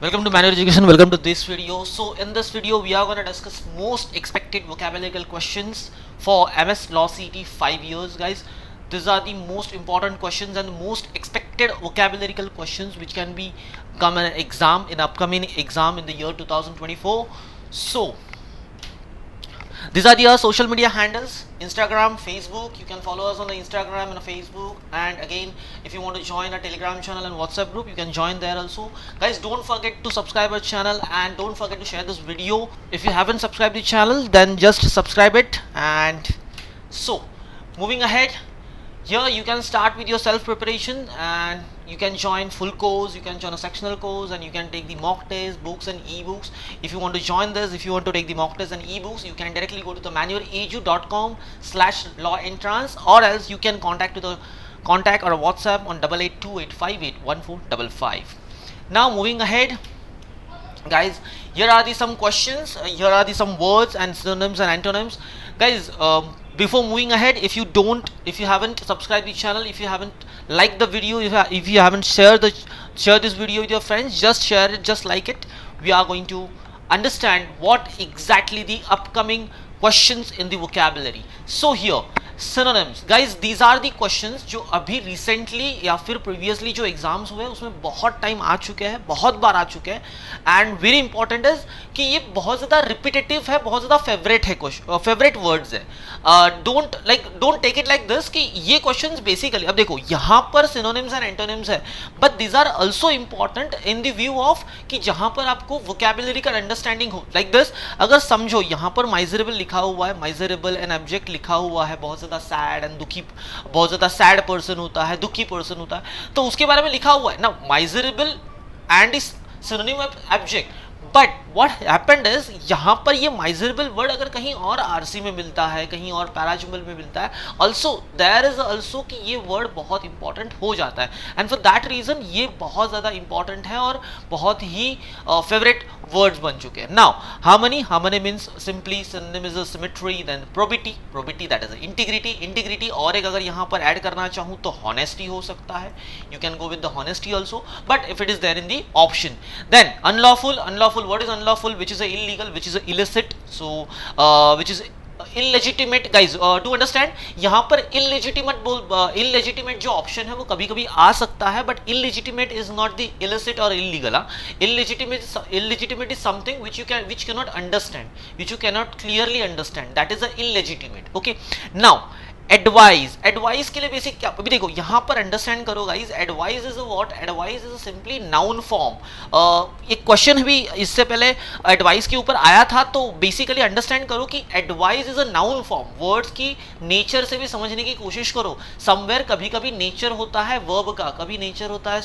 Welcome to Manual Education. Welcome to this video. So in this video we are going to discuss most expected vocabulary questions for MS Law CT 5 years, guys. These are the most important questions and the most expected vocabulary questions which can be come in an exam in upcoming exam in the year 2024. So these are the social media handles: Instagram, Facebook. You can follow us on the Instagram and Facebook, and again if you want to join a Telegram channel and WhatsApp group, you can join there also. Guys, don't forget to subscribe our channel and don't forget to share this video. If you haven't subscribed the channel, then just subscribe it. And so moving ahead, here you can start with your self preparation and you can join full course, you can join a sectional course, and you can take the mock test, books and ebooks. If you want to join this, if you want to take the mock test and ebooks, you can directly go to the manualedu.com/law entrance, or else you can contact or WhatsApp on 8828581455. Now moving ahead, guys, here are the some questions, here are the some words and synonyms and antonyms, guys. Before moving ahead, if you haven't subscribed the channel, if you haven't liked the video, if you haven't share this video with your friends, just share it, just like it. We are going to understand what exactly the upcoming questions in the vocabulary. So here synonyms, guys, these are the questions जो अभी recently या फिर previously जो exams हुए उसमें बहुत time आ चुके हैं, बहुत बार आ चुके हैं, and very important is कि ये बहुत ज़्यादा repetitive है, बहुत ज़्यादा favorite है, favorite words है. Don't take it like this कि ये questions basically, अब देखो यहाँ पर synonyms and antonyms है, but these are also important in the view of कि जहाँ पर आपको vocabulary का understanding हो. Like this, अगर समझो यहाँ पर miserable लिखा हुआ है, miserable and abject लिखा हुआ है, बहुत ज़्यादा सैड एंड दुखी, बहुत ज़्यादा सैड पर्सन होता है, दुखी पर्सन होता है, तो उसके बारे में लिखा हुआ है ना, miserable and is synonym of abject. But what happened is, यहाँ पर ये माइजरेबल वर्ड अगर कहीं और आरसी में मिलता है, कहीं और पैराजुमल में मिलता है, ऑल्सो देयर इज ऑल्सो कि ये वर्ड बहुत इंपॉर्टेंट हो जाता है, एंड फॉर दैट रीजन ये बहुत ज़्यादा इंपॉर्टेंट है और बहुत ही फेवरेट words बन चुके हैं. Now harmony means simply synonym is a symmetry, then probity that is integrity और एक अगर यहाँ पर ऐड करना चाहूँ तो honesty हो सकता है, you can go with the honesty also, but if it is there in the option. Then unlawful, what is unlawful? Which is a illegal, which is a illicit, so which is illegitimate, guys. To understand, यहाँ पर illegitimate जो option है वो कभी कभी आ सकता है, but illegitimate is not the illicit or illegal. Illegitimate is something which cannot understand, which you cannot clearly understand. That is a illegitimate. Okay. Now advice के लिए बेसिक क्या, अभी देखो यहाँ पर अंडरस्टैंड करो guys. Advice is what? Advice is simply noun form. एक question भी इससे पहले एडवाइस के ऊपर आया था, तो बेसिकली अंडरस्टैंड करो कि advice is a noun form. Words की नेचर से भी समझने की कोशिश करो. समवेयर कभी कभी नेचर होता है वर्ब का, कभी नेचर होता है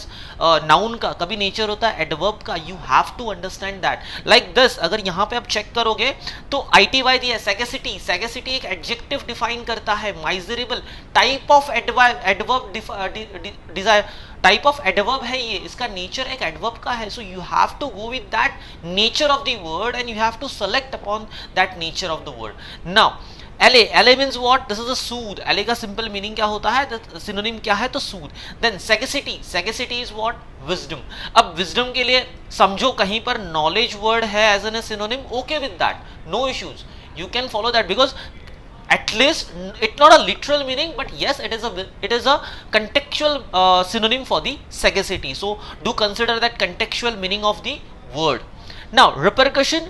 नाउन का, कभी नेचर होता है एडवर्ब का. You have to understand that. Like this, अगर यहाँ पे आप चेक करोगे तो ITY दिया है, सैगेसिटी एक एडजेक्टिव डिफाइन करता है. Miserable type of adverb desire, type of adverb है ये, इसका नेचर एक एडवर्ब का है. So you have to go with that nature of the word and you have to select upon that nature of the word. Now LA means what? This is a soothe. LA का simple meaning क्या होता है? Synonym क्या है? तो soothe. Then sagacity is what? Wisdom. अब wisdom के लिए समझो कहीं पर knowledge word है as a synonym, okay with that, no issues. You can follow that because at least it's not a literal meaning, but yes, it is a contextual synonym for the sagacity. So do consider that contextual meaning of the word. Now repercussion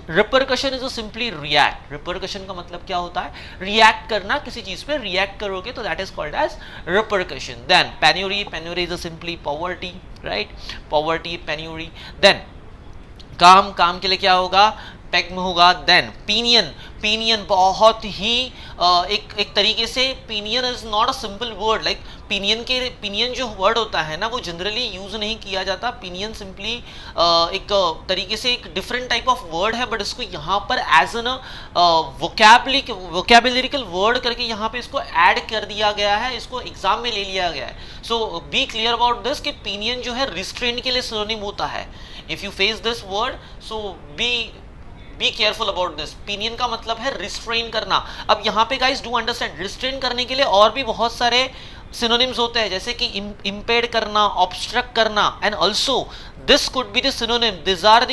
is a simply react. repercussion का मतलब क्या होता है? react करना, किसी चीज पे react करोगे तो that is called as repercussion. Then penury is a simply poverty, right? Penury. Then काम के लिए क्या होगा? पैक में होगा. देन पीनियन बहुत ही एक तरीके से opinion is not a simple word. Like opinion जो वर्ड होता है ना, वो जनरली यूज नहीं किया जाता. पीनियन सिंपली एक तरीके से एक डिफरेंट टाइप ऑफ वर्ड है, बट इसको यहाँ पर एज एन वोकैबुलरिकल वर्ड करके यहाँ पे इसको ऐड कर दिया गया है, इसको एग्जाम में ले लिया गया है. सो बी क्लियर अबाउट दिस कि पीनियन जो है रिस्ट्रेंट के लिए सिनोनिम होता है. If you face this word, so be be careful about this. Pinion का मतलब है रिस्ट्रेन करना। अब यहाँ पे गाइस डू अंडरस्टैंड, रिस्ट्रेन करने के लिए और भी बहुत सारे सिनोनिम्स होते हैं, जैसे कि इम्पेड करना, ऑब्स्ट्रक्ट करना, and also this could be the synonym, this are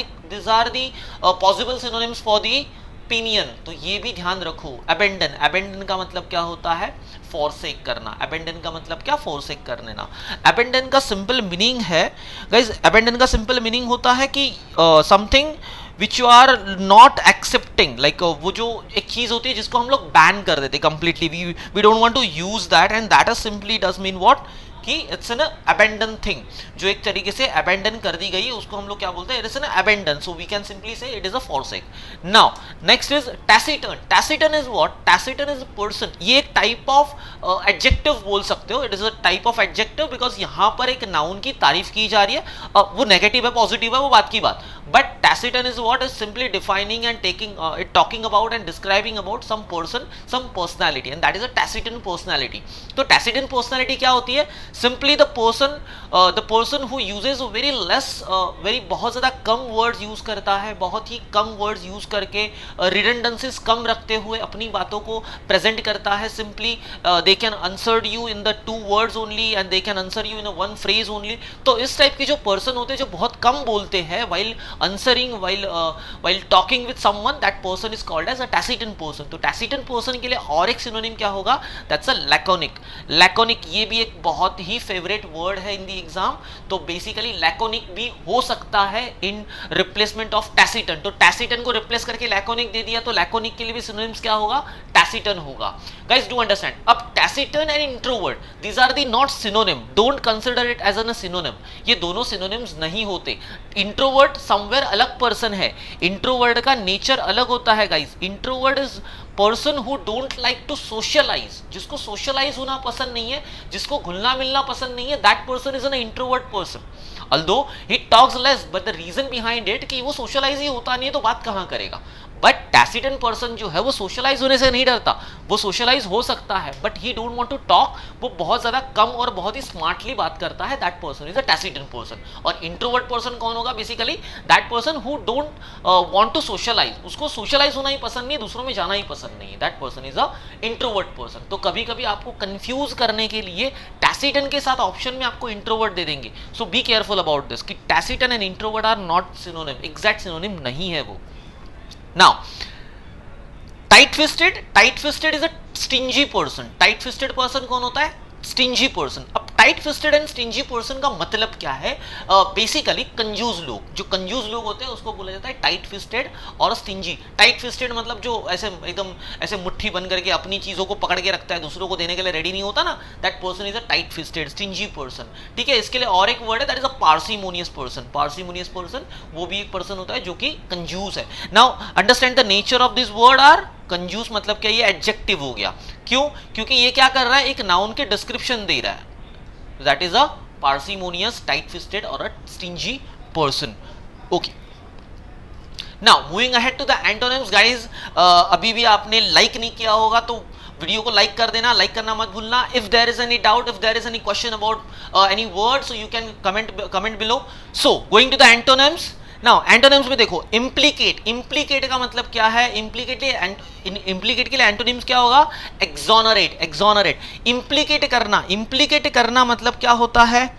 the possible synonyms for the pinion. तो ये भी ध्यान रखो। अबेंडन, अबेंडन का मतलब क्या होता है? फॉरसेक करना। अबेंडन का मतलब क्या? फॉरसेक कर लेना। अबेंडन का सिंपल मीनिंग है गाइस, अबेंडन का सिंपल मीनिंग होता है कि something which you are not accepting, like वो जो एक चीज होती है जिसको हम लोग बैन कर देते completely, we don't want to use that, and that is simply does mean what, कि इट्स एन अबेंडन थिंग, जो एक तरीके से अबेंडन कर दी गई है उसको हम लोग क्या बोलते हैं? It is an abandon, so we can simply say it is a forsake. Now next is taciturn. Taciturn is what? Taciturn is a person. ये एक टाइप ऑफ एडजेक्टिव बोल सकते हो, it is a type of adjective, because यहाँ पर एक noun की तारीफ की जा रही है, वो नेगेटिव है पॉजिटिव है वो बात की बात, but taciturn is what? Is simply defining and taking it, talking about and describing about some person, some personality, and that is a taciturn personality. तो टैसिटर्न पर्सनैलिटी क्या होती है? Simply the person who uses very less, very बहुत ज्यादा कम words use करता है, बहुत ही कम words use करके, रिडंडेंसीज कम रखते हुए अपनी बातों को प्रेजेंट करता है। Simply they can answer you in the 2 words only and they can answer you in 1 phrase only. तो इस टाइप के जो पर्सन होते हैं जो बहुत कम बोलते हैं while answering, while talking with someone, that person is called as a taciturn person। तो taciturn person के लिए और एक सिनोनिम क्या होगा? that's a laconic। laconic ये भी एक बहुत ही फेवरेट वर्ड है इन दी एग्जाम, तो बेसिकली लैकोनिक भी हो सकता है इन रिप्लेसमेंट ऑफ टैसिटर्न। तो टैसिटर्न को रिप्लेस करके लैकोनिक दे दिया, तो लैकोनिक के लिए भी सिनोनिम्स क्या होगा? टैसिटर्न होगा। Guys do understand. अब taciturn and introvert, these are the not synonym, don't consider it as an synonym. ये दोनों सिनोनिम्स नहीं होते। इंट्रोवर्ट समवेयर अलग पर्सन है, इंट्रोवर्ट का नेचर अलग होता है guys. Introvert is person who don't like to socialize, जिसको सोशलाइज होना पसंद नहीं है, जिसको घुलना मिलना पसंद नहीं है, that person is an introvert person. although he talks less, but the reason behind it कि वो सोशलाइज ही होता नहीं है तो बात कहाँ करेगा। बट टैसिटर्न पर्सन जो है वो सोशलाइज होने से नहीं डरता, वो सोशलाइज हो सकता है but he don't want to talk, वो बहुत ज्यादा कम और बहुत ही स्मार्टली बात करता है, that person is a taciturn person. और इंट्रोवर्ट पर्सन कौन होगा? Basically that person who don't want to socialize, उसको सोशलाइज होना ही पसंद नहीं है, दूसरों में जाना ही पसंद नहीं है, that person is a introvert person. तो कभी कभी आपको कंफ्यूज करने के लिए टैसिटर्न के साथ ऑप्शन में आपको इंट्रोवर्ट दे देंगे, so be careful about this कि taciturn and introvert are not synonym, exact synonym नहीं है वो। Now, tight-fisted is a stingy person। tight-fisted person कौन होता है? Stingy person. अब tight fisted and stingy person का मतलब क्या है? बेसिकली कंजूस लोग, जो कंजूस लोग होते हैं उसको बोला जाता है टाइट फिस्टेड और स्टिंजी। टाइट फिस्टेड मतलब जो ऐसे एकदम ऐसे मुट्ठी बन करके अपनी चीजों को पकड़ के रखता है, दूसरों को देने के लिए रेडी नहीं होता ना, that person is a tight fisted stingy person. ठीक है, इसके लिए और एक वर्ड है, that is a parsimonious person. Parsimonious person वो भी एक पर्सन होता है जो कि कंजूस है। Now understand the nature of this word are कंजूस मतलब क्या? ये एडजेक्टिव हो गया। क्यों? क्योंकि ये क्या कर रहा है? एक नाउन के डिस्क्रिप्शन दे रहा है, that is a parsimonious, tight fisted और a stingy person. Okay, now moving ahead to the antonyms guys. अभी भी आपने लाइक नहीं किया होगा तो वीडियो को लाइक कर देना, लाइक करना मत भूलना। If there is any doubt, if there is any question about any word, so you can comment below. So going to the antonyms. Now antonyms में देखो, इम्प्लीकेट। इम्प्लीकेट का मतलब क्या है? इम्प्लीकेट के लिए एंटोनिम्स क्या होगा? एक्सोनरेट। एक्सोनरेट, इम्प्लीकेट करना। इम्प्लीकेट करना मतलब क्या होता है?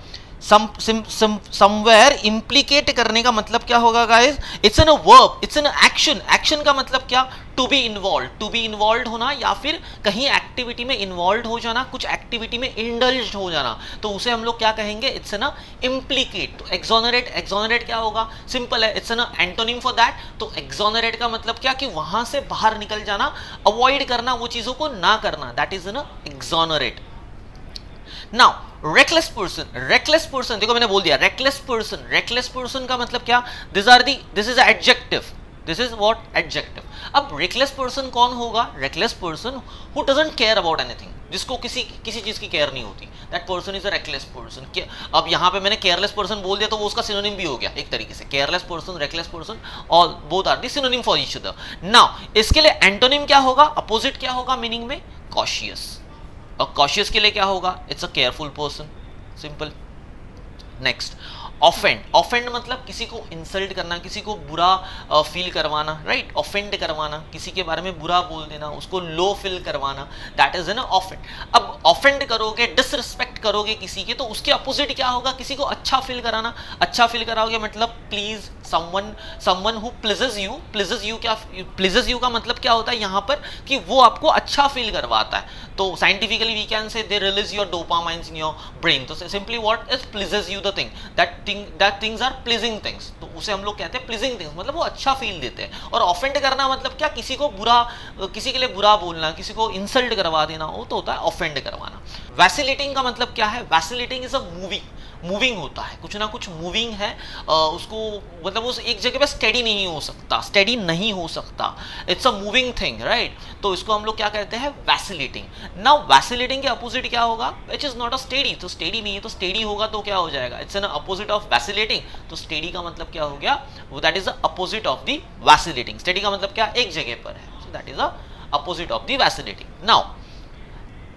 समवेयर इम्प्लीकेट करने का मतलब क्या होगा guys? It's an verb, it's an action. Action का मतलब क्या? To be involve, to be involve होना या फिर कहीं एक्टिविटी में इन्वॉल्व हो जाना, कुछ एक्टिविटी में इंडल्ज हो जाना, तो उसे हम लोग क्या कहेंगे? It's an implicate. तो एक्सोनरेट, एक्सोनरेट क्या होगा? सिंपल है, it's an antonym for that. तो एक्सोनरेट का मतलब क्या? कि वहां से बाहर निकल जाना, अवॉइड करना, वो चीजों को ना करना, that is an exonerate. Now reckless person. Reckless person देखो मैंने बोल दिया रेकलेस पर्सन। रेकलेस पर्सन का मतलब क्या? This is adjective, this is what? Adjective. अब रेकलेस पर्सन कौन होगा? Reckless person who doesn't care about anything, जिसको किसी चीज की केयर नहीं होती, that person is a reckless person. अब यहाँ पे मैंने केयरलेस पर्सन बोल दिया तो वो उसका सिनोनिम भी हो गया एक तरीके से। Careless person, reckless person, all both are the synonym for each other. Now इसके लिए एंटोनिम क्या होगा? अपोजिट क्या होगा मीनिंग में? कॉशियस। और कॉशियस के लिए क्या होगा? It's a careful person, simple. Next, offend, offend मतलब किसी को इंसल्ट करना, किसी को बुरा फील करवाना, राइट, ऑफेंड करवाना, किसी के बारे में बुरा बोल देना, उसको लो फील करवाना, दैट इज एन ऑफेंड। अब ऑफेंड करोगे, डिसरिस्पेक्ट करोगे किसी के, तो उसके अपोजिट क्या होगा, किसी को अच्छा फील कराना, अच्छा फील कराओगे मतलब please someone who pleases you, क्या प्लीजेस यू का मतलब क्या होता है यहाँ पर कि वो आपको अच्छा फील करवाता है। तो scientifically we can say they release your dopamines in your brain. तो simply what is pleases you the thing, that things are pleasing things, तो उसे हम लोग कहते हैं प्लीजिंग थिंग्स, मतलब वो अच्छा फील देते हैं। और ऑफेंड करना मतलब क्या, किसी को बुरा, किसी के लिए बुरा बोलना, किसी को इंसल्ट करवा देना, वो तो होता है ऑफेंड करवाना। वैसिलेटिंग का मतलब क्या है, वैसिलेटिंग इज अ मूविंग होता है, कुछ ना कुछ मूविंग है, उसको मतलब उस एक जगह पे स्टेडी नहीं हो सकता, it's a moving thing, right. तो इसको हम लोग क्या कहते हैं, वैसिलेटिंग। नाउ वैसिलेटिंग के अपोजिट क्या होगा, which is not a steady, तो स्टेडी नहीं है, तो स्टेडी होगा तो क्या हो जाएगा, it's an opposite of vacillating. तो स्टेडी का मतलब क्या हो गया, वो that is the opposite of the vacillating. Steady का मतलब क्या, एक जगह पर है, so that is the opposite of the vacillating. Now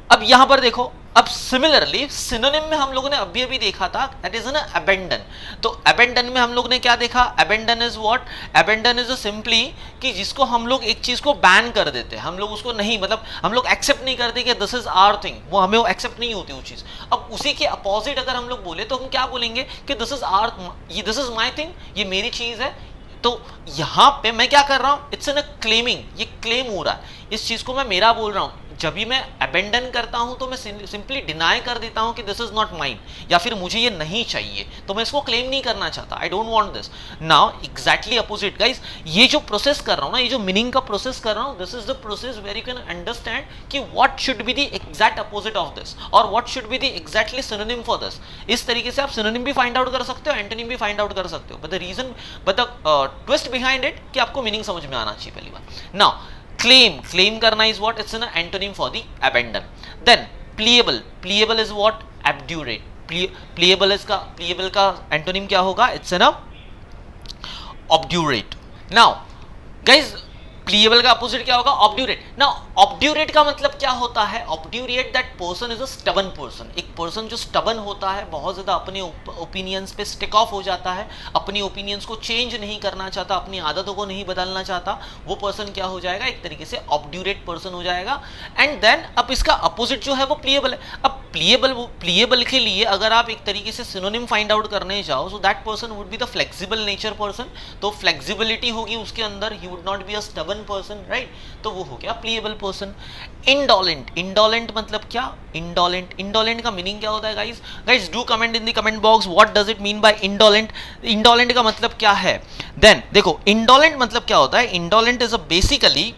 अब यहां पर देखो, अब सिमिलरली सिनोनिम में हम लोगों ने अभी देखा था, दैट इज एन अबेंडन। तो अबेंडन में हम लोग ने क्या देखा, abandon is what, abandon is simply कि जिसको हम लोग एक चीज को बैन कर देते हैं, हम लोग उसको नहीं, मतलब हम लोग एक्सेप्ट नहीं करते कि दिस इज आवर थिंग, वो हमें वो एक्सेप्ट नहीं होती वो चीज। अब उसी के अपोजिट अगर हम लोग बोले तो हम क्या बोलेंगे कि this is our, this is my thing, ये मेरी चीज है। तो यहां पे मैं क्या कर रहा हूं, इट्स एन क्लेमिंग, ये क्लेम हो रहा है, इस चीज को मैं मेरा बोल रहा हूं। जब भी मैं अबेंडन करता हूं तो मैं सिंपली डिनाई कर देता हूं कि दिस इज नॉट माइन, या फिर मुझे ये नहीं चाहिए, तो मैं इसको क्लेम नहीं करना चाहता, I don't want this. Now exactly opposite guys, ये जो प्रोसेस कर रहा हूं ना, ये जो मीनिंग का प्रोसेस कर रहा हूं, this is the process where you can understand कि what should be the exact opposite of this और what should be the exactly synonym for this. इस तरीके से आप सिनोनिम भी फाइंड आउट कर सकते हो, एंटोनिम भी फाइंड आउट कर सकते हो, but the twist behind it कि आपको मीनिंग समझ में आना चाहिए पहली बात। नाउ claim करना is what, it's an antonym for the abandon. Then pleable is what, obdurate, pleable का antonym क्या होगा, it's an obdurate. Now guys, pliable का अपोजिट क्या होगा, ऑब्ड्यूरेट। ना ऑब्ड्यूरेट का मतलब क्या होता है, obdurate that person is a stubborn person, एक पर्सन जो स्टबन होता है, बहुत ज्यादा अपने ओपिनियंस पे स्टिक ऑफ हो जाता है, अपनी ओपिनियंस को चेंज नहीं करना चाहता, अपनी आदतों को नहीं बदलना चाहता, वो पर्सन क्या हो जाएगा, एक तरीके से ऑब्ड्यूरेट पर्सन हो जाएगा। एंड देन अब इसका अपोजिट जो है वो प्लीएबल है। अब प्लीएबल के लिए अगर आप एक तरीके से सिनोनिम फाइंड आउट करने जाओ, so that person would be the flexible nature person, तो फ्लेक्सिबिलिटी होगी उसके अंदर, he would not be a stubborn person, right, तो वो हो गया प्लीएबल पर्सन। इंडोलेंट मतलब क्या, इंडोलेंट का मीनिंग क्या होता है guys do comment in the comment box, what does it mean by indolent का मतलब क्या है। देन देखो इंडोलेंट मतलब क्या होता है, indolent is a basically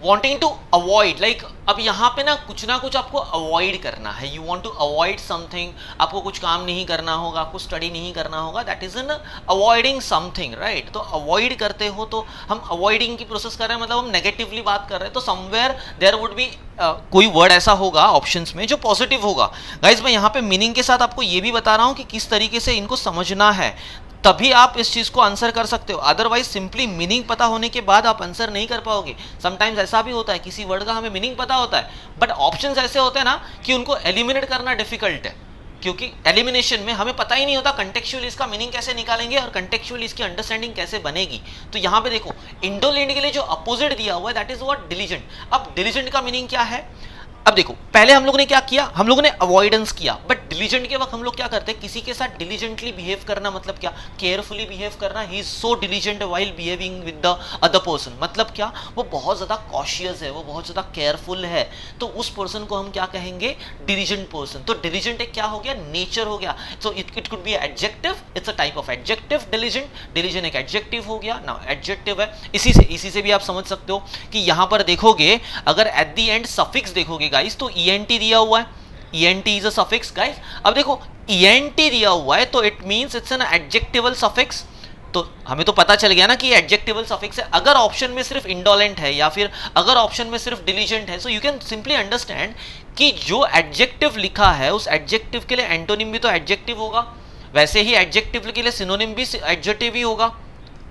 wanting to avoid, like अब यहाँ पे ना कुछ आपको अवॉइड करना है, you want to avoid something, आपको कुछ काम नहीं करना होगा, आपको स्टडी नहीं करना होगा, that is N avoiding something, right. तो अवॉइड करते हो, तो हम अवॉइडिंग की प्रोसेस कर रहे हैं, मतलब हम नेगेटिवली बात कर रहे हैं, तो समवेयर देयर वुड बी कोई वर्ड ऐसा होगा ऑप्शंस में जो पॉजिटिव होगा। गाइज मैं यहाँ पे मीनिंग के साथ आपको ये भी बता रहा हूँ कि किस तरीके से इनको समझना है, तभी आप इस चीज को आंसर कर सकते हो, अदरवाइज सिंपली मीनिंग पता होने के बाद आप आंसर नहीं कर पाओगे। समटाइम्स ऐसा भी होता है, किसी वर्ड का हमें मीनिंग पता होता है, बट ऑप्शंस ऐसे होते हैं ना कि उनको एलिमिनेट करना डिफिकल्ट है, क्योंकि एलिमिनेशन में हमें पता ही नहीं होता कंटेक्चुअली इसका मीनिंग कैसे निकालेंगे और कंटेक्चुअली इसकी अंडरस्टैंडिंग कैसे बनेगी। तो यहाँ पे देखो इंडोलेंट के लिए जो अपोजिट दिया हुआ है दैट इज व्हाट, डिलीजेंट। अब डिलीजेंट का मीनिंग क्या है, अब देखो पहले हम लोग ने क्या किया, हम लोगों ने अवॉइडेंस किया, बट डिलीजेंट के वक्त हम लोग क्या करते हैं, किसी के साथ डिलीजेंटली बिहेव करना मतलब क्या, केयरफुली बिहेव करना, he is so diligent while behaving with the other person, मतलब क्या, वो बहुत ज्यादा कॉशियस है, वो बहुत ज्यादा केयरफुल है, तो उस पर्सन को हम क्या कहेंगे, डिलीजेंट पर्सन। तो डिलीजेंट एक क्या हो गया, नेचर हो गया, so it could be adjective, it's a type of adjective, diligent एक एडजेक्टिव हो गया। नाउ एडजेक्टिव है, इसी से भी आप समझ सकते हो कि यहां पर देखोगे, अगर एट द एंड सफिक्स देखोगे गाइस, तो ENT दिया हुआ है, ENT is a suffix guys. अब देखो ENT दिया हुआ है तो it means it's an adjectival suffix, तो हमें तो पता चल गया ना कि एडजेक्टिवल सफिक्स है। अगर ऑप्शन में सिर्फ इंडोलेंट है या फिर अगर ऑप्शन में सिर्फ डिलीजेंट है, so you can simply understand कि जो एडजेक्टिव लिखा है उस एडजेक्टिव के लिए एंटोनिम भी तो एडजेक्टिव होगा, वैसे ही एडजेक्टिव के लिए सिनोनिम भी एडजेक्टिव ही होगा।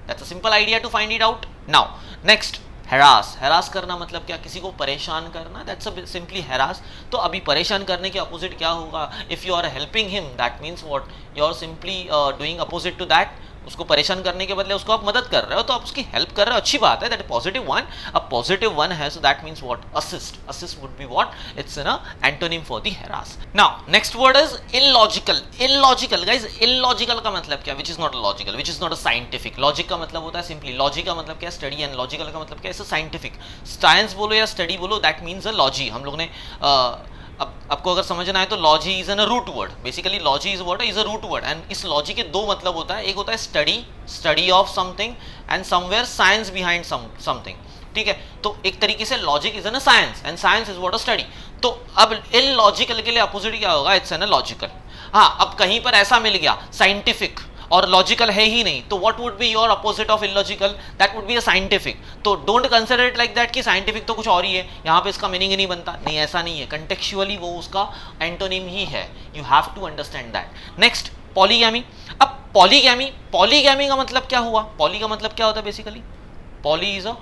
That's a simple idea to find it out. Now next harass करना मतलब क्या, किसी को परेशान करना, दैट्स सिंपली हैरास। तो अभी परेशान करने के अपोजिट क्या होगा, if you are helping him that means what, you are simply doing opposite to that. उसको परेशान करने के बदले उसको आप मदद कर रहे हो, तो आप उसकी हेल्प कर रहे हो, अच्छी बात है, दैट पॉजिटिव वन। अब पॉजिटिव वन है, so that means what, assist would be what, it's an antonym for the harass. Now next word is illogical guys. Illogical का मतलब क्या, which is not logical, which is not a scientific. Logic का मतलब होता है simply, logic का मतलब क्या, स्टडी, एंड लॉजिकल का मतलब क्या, इट्स साइंटिफिक। साइंस बोलो या स्टडी बोलो, दैट मीन्स अ लॉजी। हम लोग ने अब आपको अगर समझना है तो logy is an root word, basically logy is what, is a root word, and इस लॉजी के दो मतलब होता है, एक होता है study of something, and somewhere science behind something, ठीक है। तो एक तरीके से logic is an a science, and science is what a study. तो अब इलॉजिकल के लिए अपोजिट क्या होगा, इट्स एन अ लॉजिकल। हाँ, अब कहीं पर ऐसा मिल गया साइंटिफिक और लॉजिकल है ही नहीं, तो what would be your opposite of illogical, that would be a scientific. तो don't consider it like that कि साइंटिफिक तो कुछ और ही है, यहाँ पे इसका मीनिंग ही नहीं बनता, नहीं ऐसा नहीं है, कंटेक्चुअली वो उसका एंटोनिम ही है, you have to understand that. Next polygamy. अब पॉलीगैमी का मतलब क्या हुआ, पॉली का मतलब क्या होता है basically, poly is a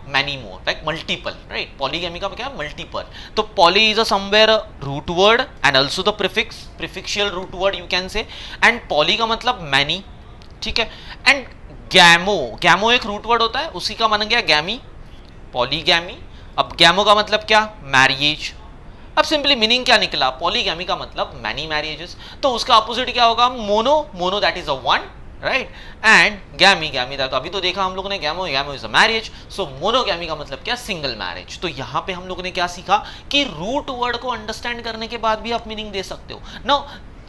many more, like multiple, right? polygamy का क्या, मल्टीपल। तो poly is a somewhere root word and also the prefixal root word you can say, and poly का मतलब many, ठीक है। and गैमो एक रूट वर्ड होता है, उसी का बन गया गैमी, पॉलीगैमी। अब गैमो का मतलब क्या, मैरिएज। अब सिंपली मीनिंग क्या निकला, पॉलीगैमी का मतलब मैनी मैरिजेस, तो उसका अपोजिट क्या होगा, mono that is a one, right. And gamy था, तो अभी तो देखा हम लोगों ने gamo is a marriage, so monogamy का मतलब क्या, सिंगल मैरिज। तो यहाँ पे हम लोगों ने क्या सीखा कि रूट वर्ड को अंडरस्टैंड करने के बाद भी आप मीनिंग दे सकते हो। नाउ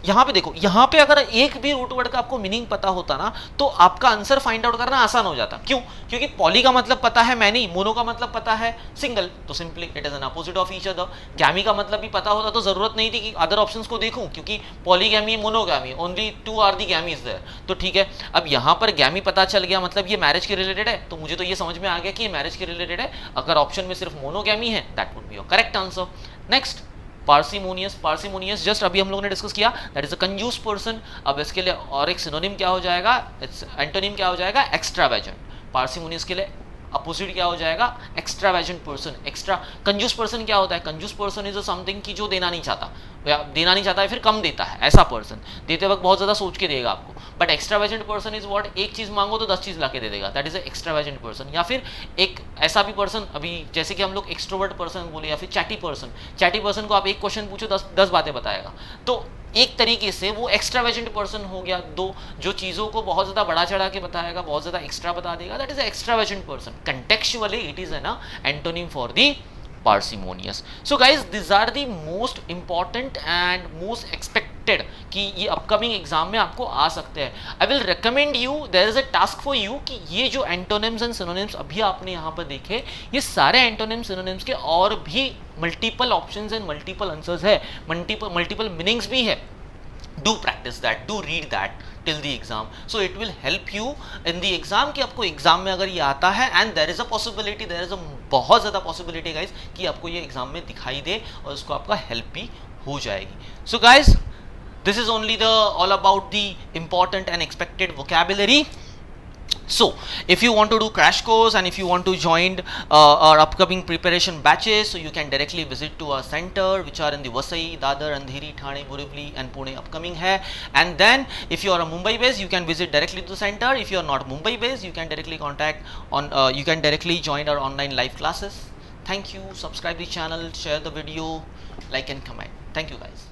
यहाँ पे देखो, यहाँ पे अगर एक भी रूट वर्ड का आपको मीनिंग पता होता ना, तो आपका आंसर फाइंड आउट करना आसान हो जाता। क्यों, क्योंकि पॉली का मतलब पता है मैनी, मोनो का मतलब पता है सिंगल, तो simply it is an opposite of each other. Gamy का मतलब भी पता होता तो जरूरत नहीं थी कि अदर ऑप्शंस को देखूं, क्योंकि polygamy, monogamy, only two are the gamies there, तो ठीक है। अब यहाँ पर गैमी पता चल गया, मतलब ये मैरिज के रिलेटेड है, तो मुझे तो ये समझ में आ गया कि ये मैरिज के रिलेटेड है। अगर ऑप्शन में सिर्फ मोनोगैमी है, that would be your correct answer. Next parsimonious just अभी हम लोगों ने डिस्कस किया, दैट इज अ कंजूस पर्सन। अब इसके लिए और एक सिनोनिम क्या हो जाएगा, इट्स एंटोनिम क्या हो जाएगा, एक्स्ट्रावेजेंट। पार्सिमोनियस के लिए अपोजिट क्या हो जाएगा, एक्स्ट्रावेजेंट पर्सन। कंजूस पर्सन क्या होता है, कंजूस पर्सन इज समथिंग की जो देना नहीं चाहता है, फिर कम देता है, ऐसा पर्सन देते वक्त बहुत ज्यादा सोच के देगा आपको। But extravagant person is what, एक चीज मांगो तो 10 चीज ला के दे देगा, दैट इज एक्स्ट्रावेजेंट पर्सन। या फिर एक ऐसा भी पर्सन, अभी जैसे कि हम लोग एक्सट्रोवर्ट पर्सन बोले, या फिर चैटी पर्सन को आप एक क्वेश्चन पूछो 10 बातें बताएगा, तो एक तरीके से वो एक्स्ट्रावेजेंट पर्सन हो गया। दो जो चीजों को बहुत ज्यादा बढ़ा चढ़ा के बताएगा, बहुत ज्यादा एक्स्ट्रा बता देगा, that is extravagant person. Contextually it is N antonym for the parsimonious. So guys, these are the most important and most expected कि ये अपकमिंग एग्जाम में आपको आ सकते हैं। I will recommend you, there is a task for you कि ये जो एंटोनिम्स एंड सिनोनिम्स अभी आपने यहाँ पर देखे, ये सारे एंटोनिम्स सिनोनिम्स के और भी multiple options and multiple answers है, मल्टीपल मीनिंग्स भी है। do practice that, do read that till the exam, so it will help you in the exam कि आपको एग्जाम में अगर ये आता है, and there is a possibility, there is a बहुत ज़्यादा possibility guys कि आपको ये एग्जाम में दिखाई दे और उसको आपका हेल्प भी हो जाएगी। So guys, this is only the all about the important and expected vocabulary. So if you want to do crash course and if you want to join our upcoming preparation batches, so you can directly visit to our center which are in the Vasai, Dadar, Andheri, Thane, Borivali and Pune upcoming hai. And then if you are a Mumbai based, you can visit directly to the center. If you are not Mumbai based, you can directly contact on you can directly join our online live classes. Thank you. Subscribe the channel, share the video, like and comment. Thank you guys.